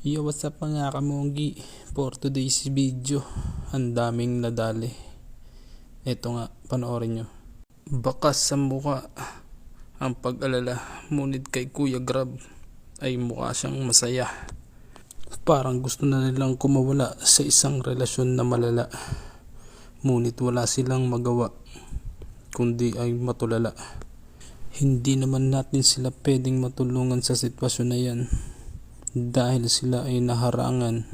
Yo, what's up mga kamonggi? For today's video, ang daming nadali. Ito nga, panoorin nyo. Bakas sa mukha ang pag-alala, ngunit kay Kuya Grab ay mukha siyang masaya. Parang gusto na nilang kumawala sa isang relasyon na malala. Ngunit wala silang magawa, kundi ay matulala. Hindi naman natin sila pwedeng matulungan sa sitwasyon na yan, dahil sila ay naharangan.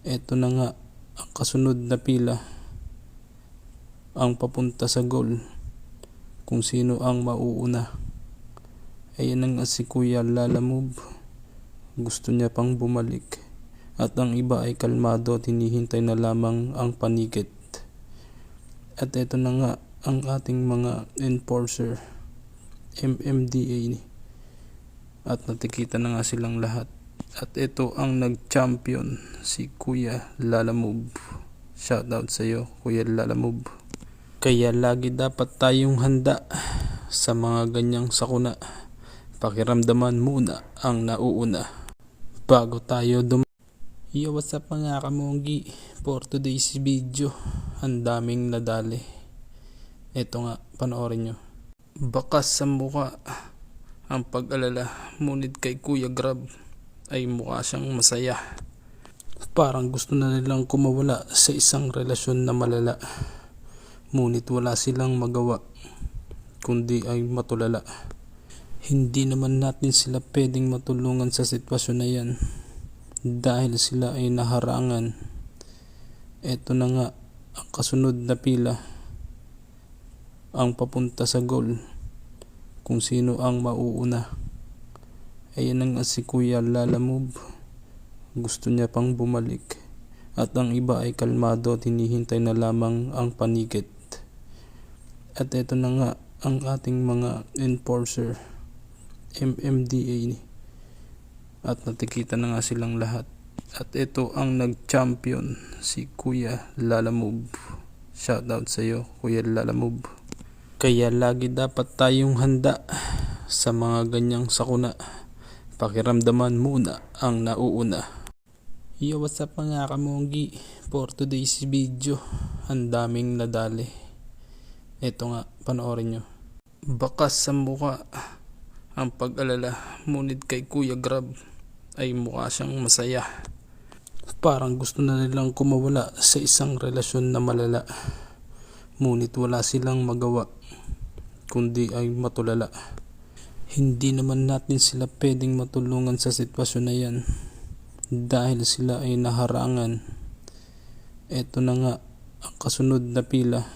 Ito na nga ang kasunod na pila, ang papunta sa goal, kung sino ang mauuna. Ayan na nga si Kuya Lalamove, gusto niya pang bumalik, at ang iba ay kalmado at hinihintay na lamang ang panikit. At ito na nga ang ating mga enforcer, MMDA, at natikita na nga silang lahat. At ito ang nag-champion, si Kuya Lalamove. Shoutout sa iyo, Kuya Lalamove. Kaya lagi dapat tayong handa sa mga ganyang sakuna. Pakiramdaman muna ang nauuna bago tayo Yo, what's up mga kamonggi? For today's video, ang daming nadali. Ito nga, panoorin nyo. Bakas sa mukha ang pag-alala, ngunit kay Kuya Grab ay mukha siyang masaya. Parang gusto na nilang kumawala sa isang relasyon na malala. Ngunit wala silang magawa, kundi ay matulala. Hindi naman natin sila pwedeng matulungan sa sitwasyon na yan, dahil sila ay naharangan. Ito na nga ang kasunod na pila, ang papunta sa goal, kung sino ang mauuna. Ayan na nga si Kuya Lalamove, gusto niya pang bumalik, at ang iba ay kalmado at hinihintay na lamang ang panikit. At ito na nga ang ating mga enforcer, MMDA, at natikita na nga silang lahat. At ito ang nag-champion, si Kuya Lalamove. Shoutout sa iyo, Kuya Lalamove. Kaya lagi dapat tayong handa sa mga ganyang sakuna. Pakiramdaman muna ang nauuna. Yo, what's up mga kamonggi? For today's video, ang daming nadali. Ito nga, panoorin nyo. Bakas sa mukha ang pag-alala, ngunit kay Kuya Grab ay mukha siyang masaya. Parang gusto na nilang kumawala sa isang relasyon na malala. Ngunit wala silang magawa, kundi ay matulala. Hindi naman natin sila pwedeng matulungan sa sitwasyon na yan, dahil sila ay naharangan. Ito na nga ang kasunod na pila,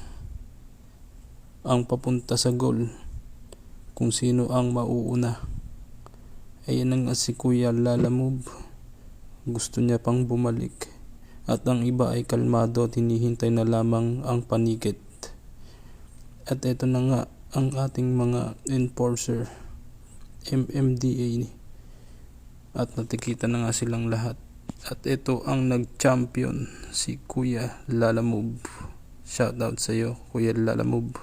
ang papunta sa goal, kung sino ang mauuna. Ayan na nga si Kuya Lalamove, gusto niya pang bumalik, at ang iba ay kalmado at hinihintay na lamang ang panikit. At ito na nga ang ating mga enforcer, MMDA, at natikita na nga silang lahat. At ito ang nag-champion, si Kuya Lalamove. Shoutout sa iyo, Kuya Lalamove.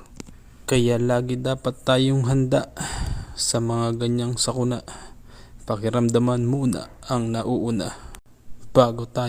Kaya lagi dapat tayong handa sa mga ganyang sakuna. Pakiramdaman muna ang nauuna bago tayo